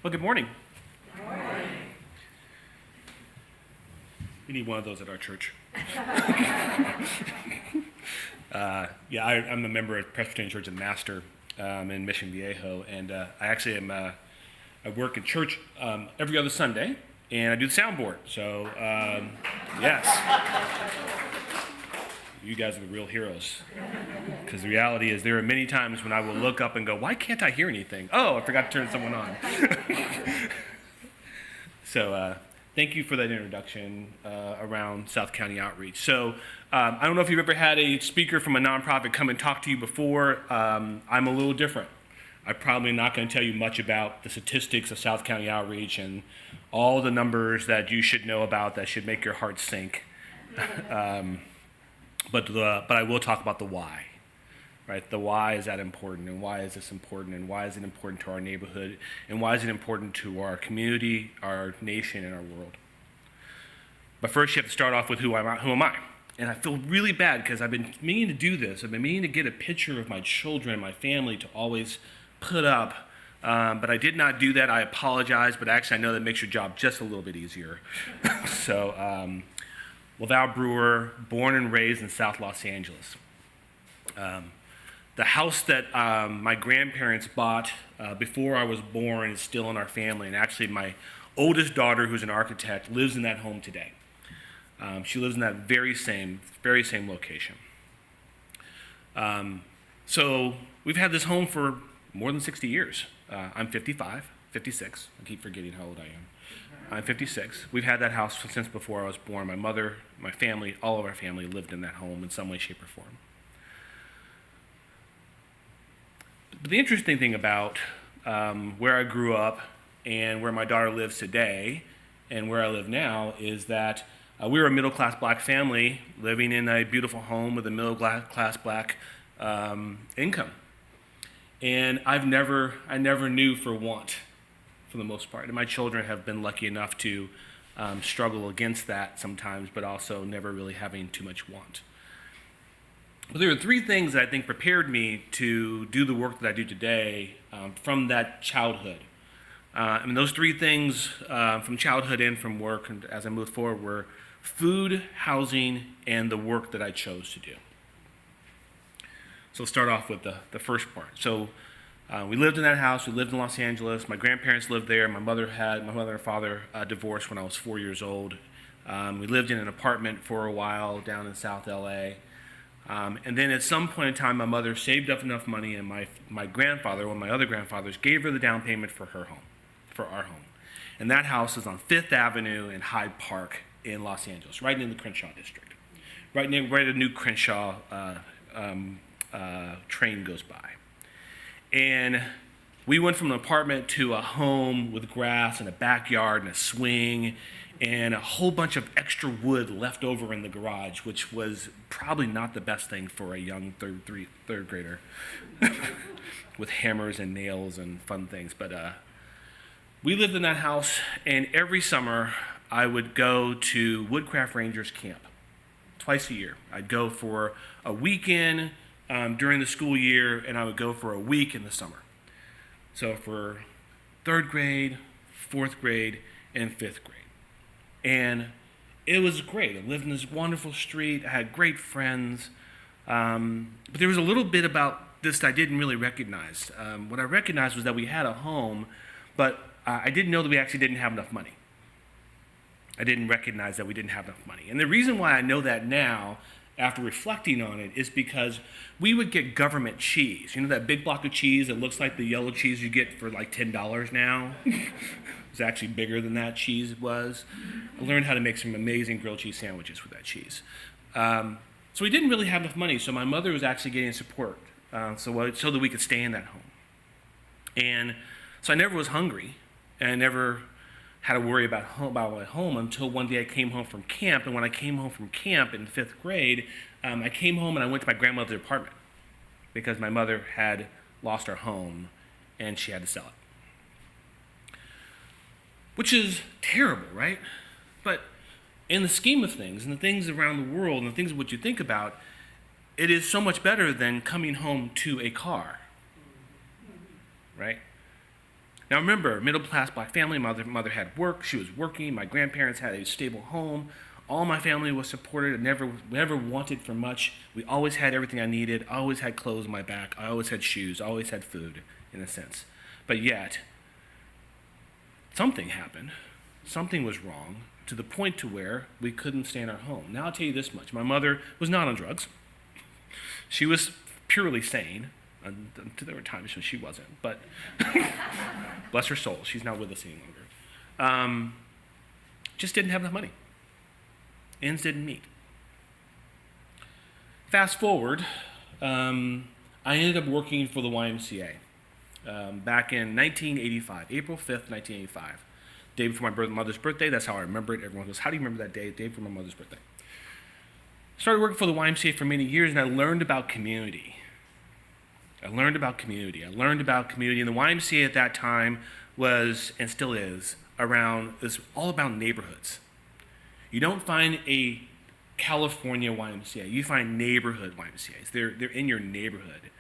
Well, good morning. Good morning. We need one of those at our church. I'm a member of Presbyterian Church in Master in Mission Viejo, and I actually am. I work at church every other Sunday, and I do the soundboard. So, yes, you guys are the real heroes. Because the reality is, there are many times when I will look up and go, "Why can't I hear anything? Oh, I forgot to turn someone on." So, thank you for that introduction around South County Outreach. So, I don't know if you've ever had a speaker from a nonprofit come and talk to you before. I'm a little different. I'm probably not going to tell you much about the statistics of South County Outreach and all the numbers that you should know about that should make your heart sink. But I will talk about the why. Right? The why is that important, and why is this important, and why is it important to our neighborhood, and why is it important to our community, our nation, and our world. But first, you have to start off with who am I? And I feel really bad because I've been meaning to do this. I've been meaning to get a picture of my children, my family, to always put up, but I did not do that. I apologize, but actually I know that makes your job just a little bit easier. So, LaVal Brewer, born and raised in South Los Angeles. The house that my grandparents bought before I was born is still in our family, and actually my oldest daughter, who's an architect, lives in that home today. She lives in that very same location. So we've had this home for more than 60 years. I'm 56. I keep forgetting how old I am. I'm 56. We've had that house since before I was born. My mother, my family, all of our family lived in that home in some way, shape, or form. But the interesting thing about where I grew up and where my daughter lives today and where I live now is that we were a middle-class black family living in a beautiful home with a middle-class black income. And I never knew for want, for the most part. And my children have been lucky enough to struggle against that sometimes, but also never really having too much want. But there are three things that I think prepared me to do the work that I do today from that childhood. And those three things from childhood and from work and as I moved forward were food, housing, and the work that I chose to do. So let's start off with the first part. So we lived in that house. We lived in Los Angeles. My grandparents lived there. My mother and father divorced when I was 4 years old. We lived in an apartment for a while down in South LA. And then at some point in time, my mother saved up enough money, and my grandfather, one of my other grandfathers, gave her the down payment for her home, for our home. And that house is on 5th Avenue in Hyde Park in Los Angeles, right in the Crenshaw district, right where the new Crenshaw train goes by. And we went from an apartment to a home with grass and a backyard and a swing and a whole bunch of extra wood left over in the garage, which was probably not the best thing for a young third grader with hammers and nails and fun things. But we lived in that house, and every summer I would go to Woodcraft Rangers camp twice a year. I'd go for a weekend during the school year, and I would go for a week in the summer. So for 3rd grade, 4th grade, and 5th grade. And it was great. I lived in this wonderful street. I had great friends. But there was a little bit about this that I didn't really recognize. What I recognized was that we had a home, but I didn't know that we actually didn't have enough money. I didn't recognize that we didn't have enough money. And the reason why I know that now, after reflecting on it, is because we would get government cheese. You know that big block of cheese that looks like the yellow cheese you get for like $10 now? It's actually bigger than that cheese was. I learned how to make some amazing grilled cheese sandwiches with that cheese. So we didn't really have enough money, so my mother was actually getting support so that we could stay in that home. And so I never was hungry, and I never had to worry about my home until one day I came home from camp. And when I came home from camp in 5th grade, I came home and I went to my grandmother's apartment because my mother had lost her home and she had to sell it. Which is terrible, right? But in the scheme of things, and the things around the world, and the things of what you think about, it is so much better than coming home to a car, right? Now remember, middle-class black family, mother had work, she was working, my grandparents had a stable home, all my family was supported, never wanted for much. We always had everything I needed, I always had clothes on my back, I always had shoes, I always had food, in a sense. But yet, something happened, something was wrong, to the point to where we couldn't stay in our home. Now I'll tell you this much, my mother was not on drugs. She was purely sane. There were times when she wasn't, but bless her soul, she's not with us any longer. Just didn't have enough money. Ends didn't meet. Fast forward, I ended up working for the YMCA back in 1985, April 5th, 1985. Day before my mother's birthday, that's how I remember it. Everyone goes, how do you remember that day? Day before my mother's birthday. Started working for the YMCA for many years, and I learned about community. I learned about community, and the YMCA at that time was, and still is, all about neighborhoods. You don't find a California YMCA, you find neighborhood YMCAs. They're in your neighborhood.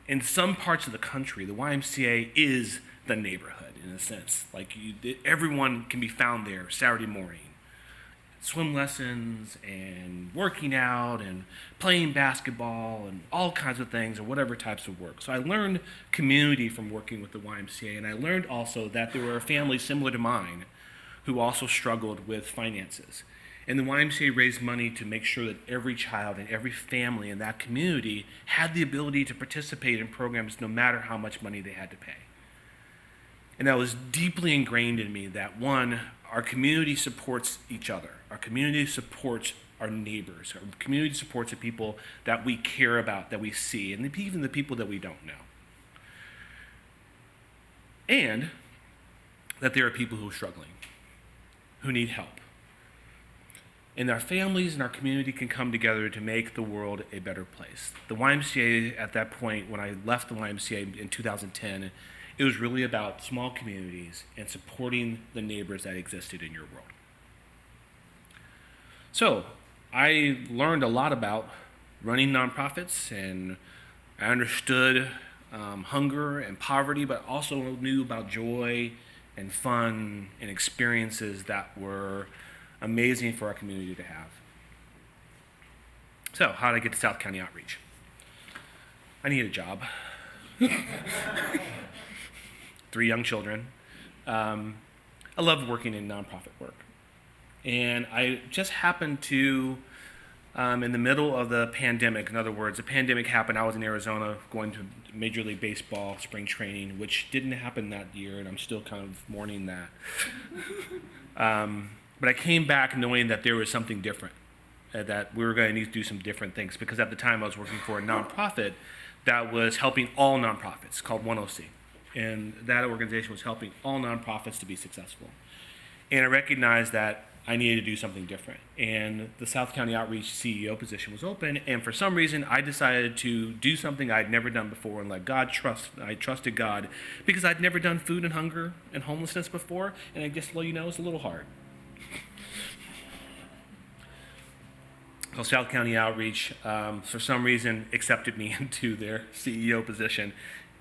In some parts of the country, the YMCA is the neighborhood, in a sense. Everyone can be found there Saturday morning. Swim lessons and working out and playing basketball and all kinds of things, or whatever types of work. So I learned community from working with the YMCA, and I learned also that there were families similar to mine who also struggled with finances. And the YMCA raised money to make sure that every child and every family in that community had the ability to participate in programs no matter how much money they had to pay. And that was deeply ingrained in me that, one, our community supports each other. Our community supports our neighbors. Our community supports the people that we care about, that we see, and even the people that we don't know. And that there are people who are struggling, who need help. And our families and our community can come together to make the world a better place. The YMCA at that point, when I left the YMCA in 2010, it was really about small communities and supporting the neighbors that existed in your world. So I learned a lot about running nonprofits, and I understood hunger and poverty, but also knew about joy and fun and experiences that were amazing for our community to have. So how did I get to South County Outreach? I needed a job. 3 young children. I love working in nonprofit work. And I just happened to, in the middle of the pandemic, in other words, the pandemic happened, I was in Arizona going to Major League Baseball spring training, which didn't happen that year, and I'm still kind of mourning that. But I came back knowing that there was something different, that we were going to need to do some different things, because at the time I was working for a nonprofit that was helping all nonprofits called SCO-OC. And that organization was helping all nonprofits to be successful. And I recognized that I needed to do something different. And the South County Outreach CEO position was open, and for some reason I decided to do something I'd never done before and let God trust. I trusted God because I'd never done food and hunger and homelessness before, and I guess, it's a little hard. So South County Outreach, for some reason, accepted me into their CEO position.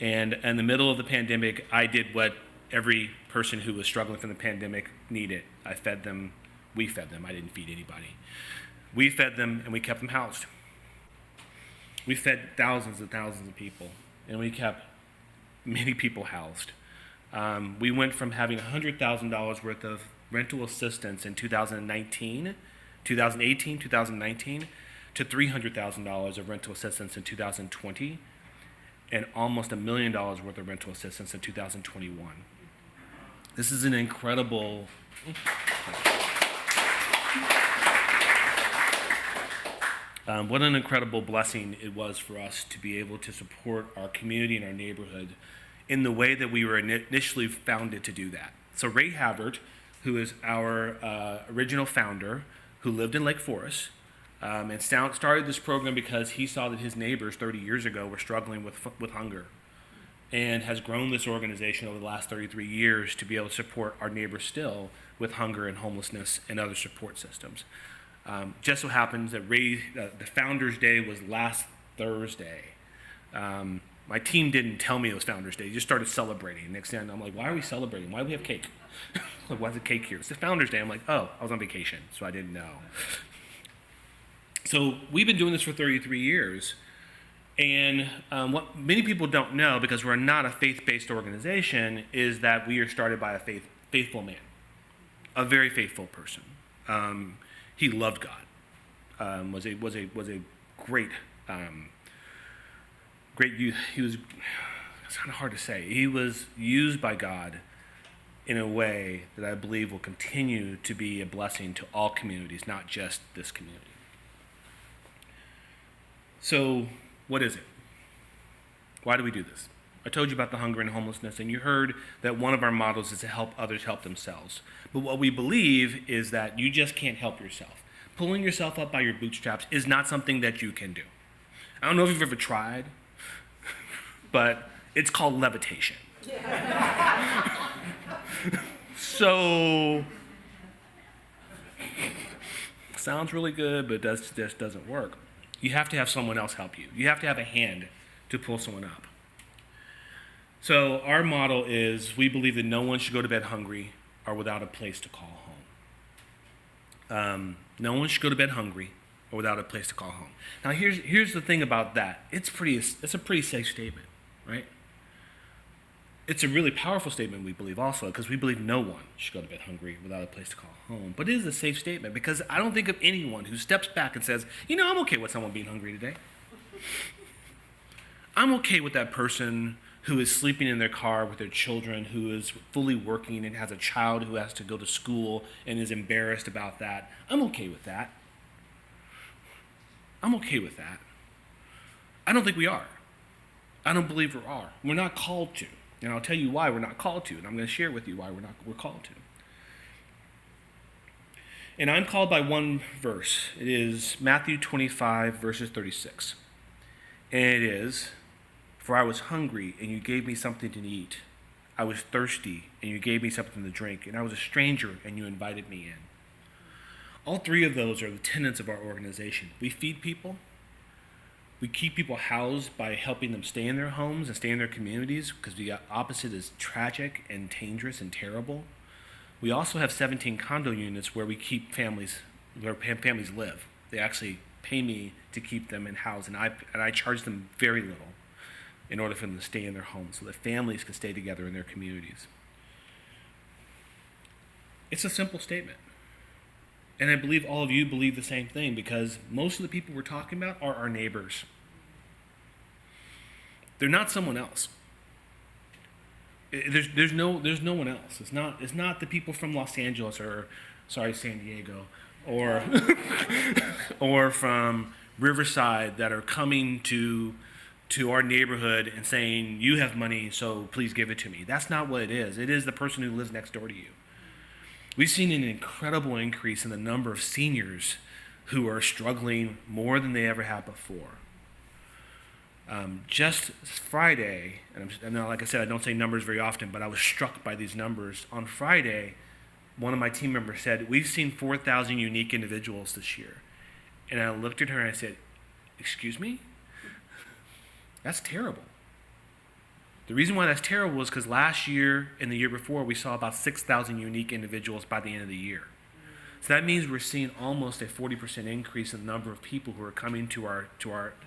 And in the middle of the pandemic, I did what every person who was struggling from the pandemic needed. I fed them, we fed them, I didn't feed anybody. We fed them and we kept them housed. We fed thousands and thousands of people, and we kept many people housed. We went from having $100,000 worth of rental assistance in 2018, 2019, to $300,000 of rental assistance in 2020, and almost $1 million worth of rental assistance in 2021. This is an incredible, what an incredible blessing it was for us to be able to support our community and our neighborhood in the way that we were initially founded to do that. So Ray Havard, who is our original founder, who lived in Lake Forest, and started this program because he saw that his neighbors 30 years ago were struggling with hunger, and has grown this organization over the last 33 years to be able to support our neighbors still with hunger and homelessness and other support systems. Just so happens that the Founders Day was last Thursday, My team didn't tell me it was Founders Day. They just started celebrating. Next thing I'm like, why are we celebrating? Why do we have cake? Like, why is the cake here? It's the Founders Day. I'm like, oh, I was on vacation, so I didn't know. So we've been doing this for 33 years. And what many people don't know, because we're not a faith-based organization, is that we are started by a faithful man, a very faithful person. He loved God. Was a great youth. He was, it's kind of hard to say. He was used by God in a way that I believe will continue to be a blessing to all communities, not just this community. So, what is it? Why do we do this? I told you about the hunger and homelessness, and you heard that one of our models is to help others help themselves. But what we believe is that you just can't help yourself. Pulling yourself up by your bootstraps is not something that you can do. I don't know if you've ever tried, but it's called levitation. So, sounds really good, but it just doesn't work. You have to have someone else help you. You have to have a hand to pull someone up. So our model is we believe that no one should go to bed hungry or without a place to call home. No one should go to bed hungry or without a place to call home. Now here's the thing about that. It's a pretty safe statement, right? It's a really powerful statement, we believe also, because we believe no one should go to bed hungry without a place to call home. But it is a safe statement because I don't think of anyone who steps back and says, you know, I'm okay with someone being hungry today. I'm okay with that person who is sleeping in their car with their children, who is fully working and has a child who has to go to school and is embarrassed about that. I'm okay with that. I'm okay with that. I don't think we are. I don't believe we are. We're not called to. And I'll tell you why we're not called to, and I'm going to share with you why we're called to. And I'm called by one verse. It is Matthew 25, verses 36. And it is, for I was hungry, and you gave me something to eat. I was thirsty, and you gave me something to drink. And I was a stranger, and you invited me in. All three of those are the tenets of our organization. We feed people. We keep people housed by helping them stay in their homes and stay in their communities, because the opposite is tragic and dangerous and terrible. We also have 17 condo units where we keep families, where families live. They actually pay me to keep them in house, and I charge them very little in order for them to stay in their homes so that families can stay together in their communities. It's a simple statement. And I believe all of you believe the same thing, because most of the people we're talking about are our neighbors. They're not someone else. There's no one else. It's not the people from Los Angeles or San Diego or or from Riverside that are coming to our neighborhood and saying, you have money, so please give it to me. That's not what it is. It is the person who lives next door to you. We've seen an incredible increase in the number of seniors who are struggling more than they ever have before. Just Friday, and like I said, I don't say numbers very often, but I was struck by these numbers. On Friday, one of my team members said, we've seen 4,000 unique individuals this year. And I looked at her and I said, excuse me? That's terrible. The reason why that's terrible is because last year and the year before, we saw about 6,000 unique individuals by the end of the year. So that means we're seeing almost a 40% increase in the number of people who are coming to our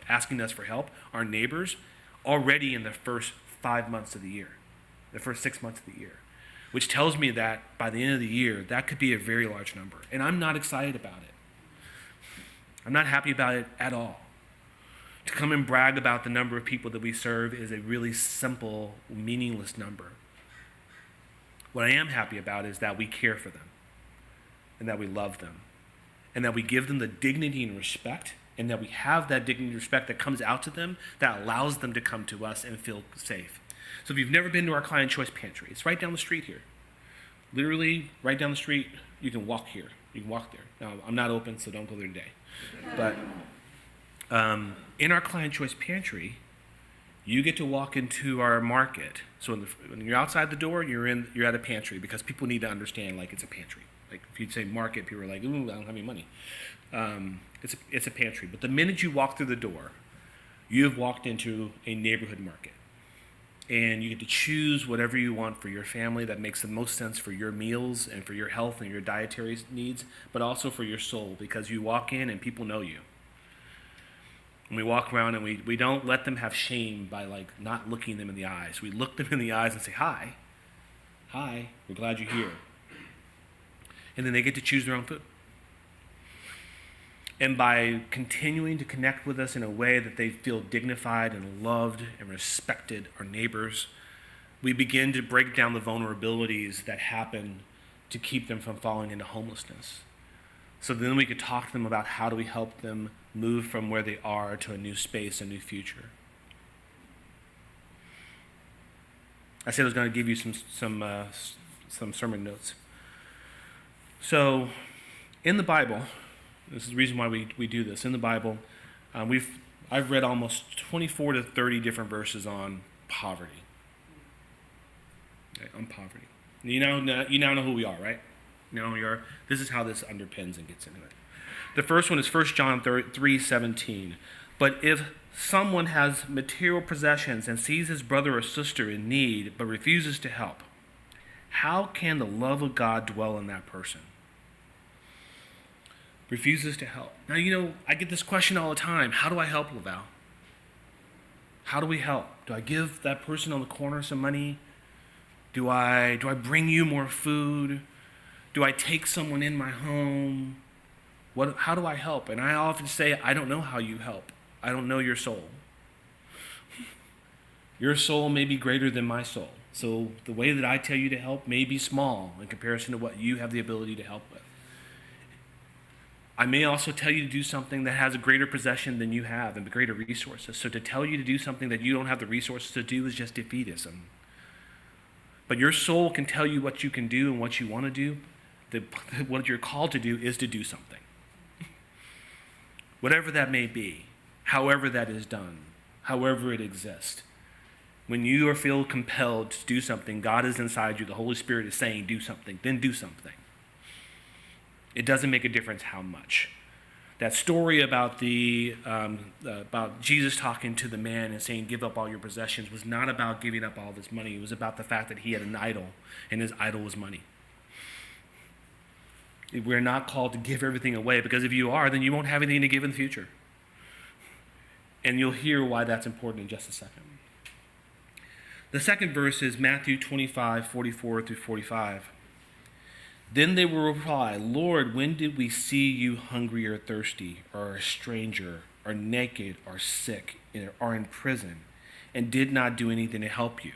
asking us for help, our neighbors, already in the first 5 months of the year, the first 6 months of the year, which tells me that by the end of the year, that could be a very large number. And I'm not excited about it. I'm not happy about it at all. To come and brag about the number of people that we serve is a really simple, meaningless number. What I am happy about is that we care for them, and that we love them, and that we give them the dignity and respect, and that we have that dignity and respect that comes out to them that allows them to come to us and feel safe. So if you've never been to our Client Choice Pantry, it's right down the street here. Literally right down the street, you can walk here. You can walk there. Now, I'm not open, so don't go there today. But in our Client Choice Pantry, you get to walk into our market. So when you're outside the door, you're at a pantry, because people need to understand, like, it's a pantry. Like, if you'd say market, people are like, ooh, I don't have any money. It's a pantry. But the minute you walk through the door, You have walked into a neighborhood market, and you get to choose whatever you want for your family that makes the most sense for your meals and for your health and your dietary needs, but also for your soul, because you walk in and people know you. And we walk around and we don't let them have shame by not looking them in the eyes. We look them in the eyes and say, hi, we're glad you're here. And then they get to choose their own food. And by continuing to connect with us in a way that they feel dignified and loved and respected, our neighbors, we begin to break down the vulnerabilities that happen to keep them from falling into homelessness. So then we could talk to them about how do we help them move from where they are to a new space, a new future. I said I was going to give you some sermon notes. So in the Bible, this is the reason why we do this. In the Bible, I've read almost 24 to 30 different verses on poverty. Okay, on poverty. You now know who we are, right? You know who we are. This is how this underpins and gets into it. The first one is 1 John 3:17. But if someone has material possessions and sees his brother or sister in need but refuses to help, how can the love of God dwell in that person? Refuses to help. Now, I get this question all the time. How do I help, LaVal? How do we help? Do I give that person on the corner some money? Do I bring you more food? Do I take someone in my home? How do I help? And I often say, I don't know how you help. I don't know your soul. Your soul may be greater than my soul. So the way that I tell you to help may be small in comparison to what you have the ability to help with. I may also tell you to do something that has a greater possession than you have and greater resources. So to tell you to do something that you don't have the resources to do is just defeatism. But your soul can tell you what you can do and what you want to do. What you're called to do is to do something. Whatever that may be, however that is done, however it exists. When you feel compelled to do something, God is inside you, the Holy Spirit is saying do something, then do something. It doesn't make a difference how much. That story about about Jesus talking to the man and saying, give up all your possessions, was not about giving up all this money. It was about the fact that he had an idol, and his idol was money. We're not called to give everything away, because if you are, then you won't have anything to give in the future. And you'll hear why that's important in just a second. The second verse is Matthew 25:44 through 45. Then they will reply, Lord, when did we see you hungry or thirsty, or a stranger, or naked, or sick, or in prison, and did not do anything to help you?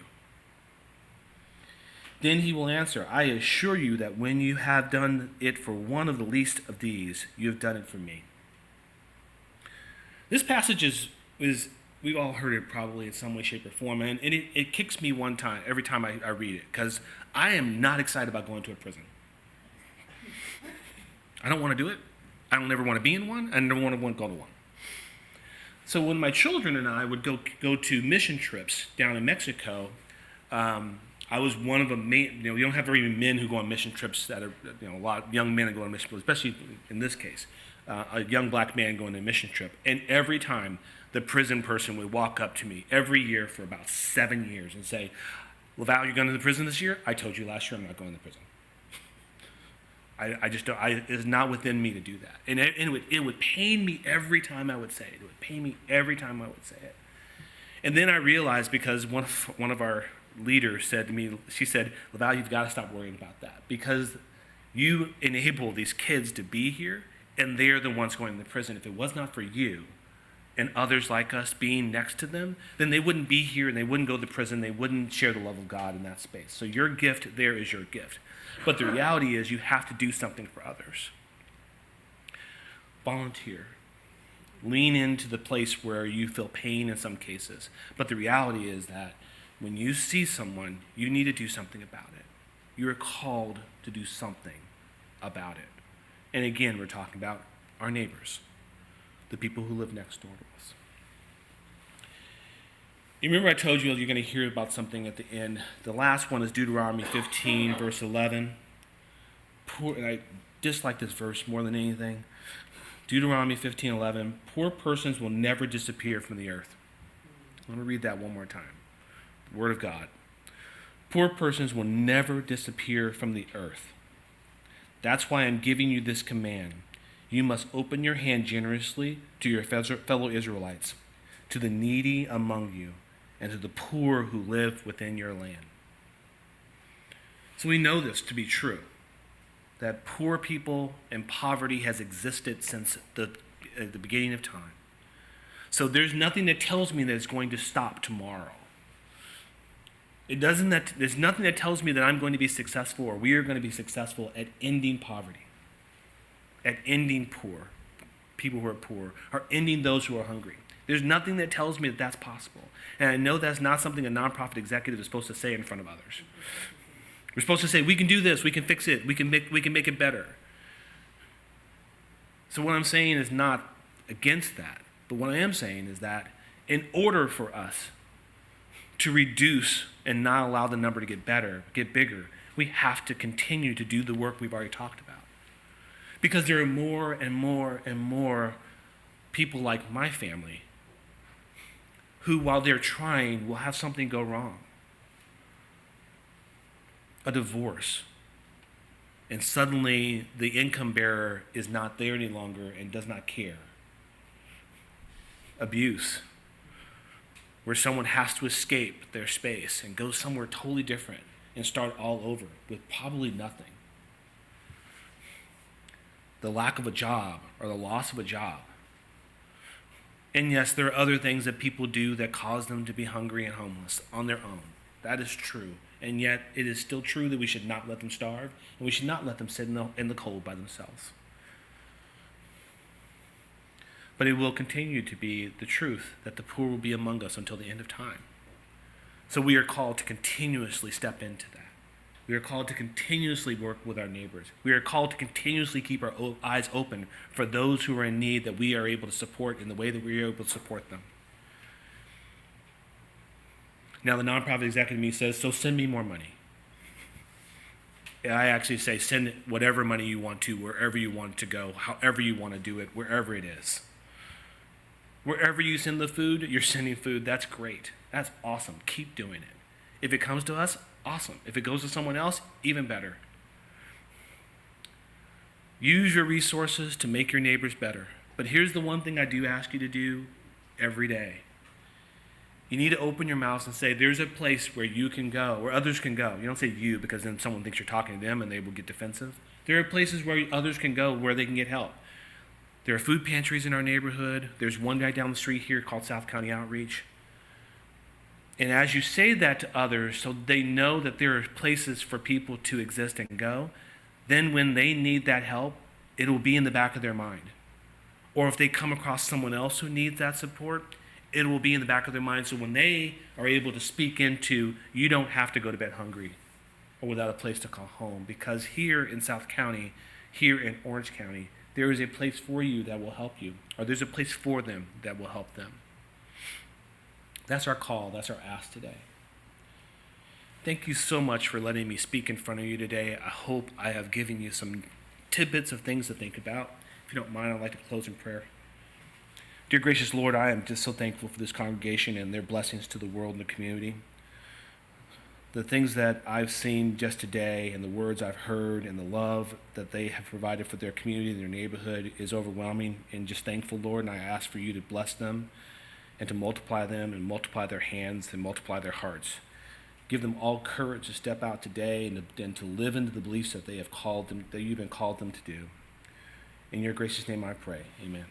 Then he will answer, I assure you that when you have done it for one of the least of these, you have done it for me. This passage is we've all heard it probably in some way, shape, or form, and it kicks me every time I read it, because I am not excited about going to a prison. I don't want to do it. I don't ever want to be in one. I never want to go to one. So when my children and I would go to mission trips down in Mexico, I was one of the main. You don't have very many men who go on mission trips. That are a lot of young men that go on mission trips, especially in this case, a young black man going on a mission trip. And every time the prison person would walk up to me every year for about 7 years and say, LaVal, you're going to the prison this year? I told you last year I'm not going to the prison. I just don't. It's not within me to do that, and it would pain me every time I would say it. It would pain me every time I would say it. And then I realized, because one of our leaders said to me, she said, LaVal, you've got to stop worrying about that, because you enable these kids to be here, and they're the ones going to prison. If it was not for you and others like us being next to them, then they wouldn't be here, and they wouldn't go to prison. They wouldn't share the love of God in that space. So your gift there is your gift. But the reality is you have to do something for others. Volunteer. Lean into the place where you feel pain in some cases. But the reality is that when you see someone, you need to do something about it. You're called to do something about it. And again, we're talking about our neighbors, the people who live next door to us. You remember I told you you're going to hear about something at the end. The last one is Deuteronomy 15, verse 11. And I dislike this verse more than anything. Deuteronomy 15:11. Poor persons will never disappear from the earth. Let me read that one more time. The Word of God. Poor persons will never disappear from the earth. That's why I'm giving you this command. You must open your hand generously to your fellow Israelites, to the needy among you, and to the poor who live within your land. So we know this to be true, that poor people and poverty has existed since the beginning of time. So there's nothing that tells me that it's going to stop tomorrow. There's nothing that tells me that I'm going to be successful or we are going to be successful at ending poverty, at ending poor, people who are poor, or ending those who are hungry. There's nothing that tells me that that's possible. And I know that's not something a nonprofit executive is supposed to say in front of others. We're supposed to say, we can do this, we can fix it, we can make it better. So what I'm saying is not against that, but what I am saying is that in order for us to reduce and not allow the number to get bigger, we have to continue to do the work we've already talked about. Because there are more and more and more people like my family who, while they're trying, will have something go wrong. A divorce. And suddenly the income bearer is not there any longer and does not care. Abuse, where someone has to escape their space and go somewhere totally different and start all over with probably nothing. The lack of a job or the loss of a job. And yes, there are other things that people do that cause them to be hungry and homeless on their own. That is true. And yet it is still true that we should not let them starve and we should not let them sit in the cold by themselves. But it will continue to be the truth that the poor will be among us until the end of time. So we are called to continuously step into that. We are called to continuously work with our neighbors. We are called to continuously keep our eyes open for those who are in need that we are able to support in the way that we are able to support them. Now the nonprofit executive in me says, so send me more money. And I actually say, send whatever money you want to, wherever you want it to go, however you want to do it, wherever it is. Wherever you send the food, you're sending food. That's great. That's awesome. Keep doing it. If it comes to us, awesome. If it goes to someone else, even better. Use your resources to make your neighbors better. But here's the one thing I do ask you to do every day. You need to open your mouth and say, there's a place where you can go, where others can go. You don't say you because then someone thinks you're talking to them and they will get defensive. There are places where others can go where they can get help. There are food pantries in our neighborhood. There's one right down the street here called South County Outreach. And as you say that to others, so they know that there are places for people to exist and go, then when they need that help, it will be in the back of their mind. Or if they come across someone else who needs that support, it will be in the back of their mind. So when they are able to speak into, you don't have to go to bed hungry or without a place to call home. Because here in South County, here in Orange County, there is a place for you that will help you. Or there's a place for them that will help them. That's our call. That's our ask today. Thank you so much for letting me speak in front of you today. I hope I have given you some tidbits of things to think about. If you don't mind, I'd like to close in prayer. Dear gracious Lord, I am just so thankful for this congregation and their blessings to the world and the community. The things that I've seen just today and the words I've heard and the love that they have provided for their community and their neighborhood is overwhelming, and just thankful, Lord, and I ask for you to bless them and to multiply them and multiply their hands and multiply their hearts. Give them all courage to step out today and to live into the beliefs that they have called them, that you've been called them to do. In your gracious name I pray, amen.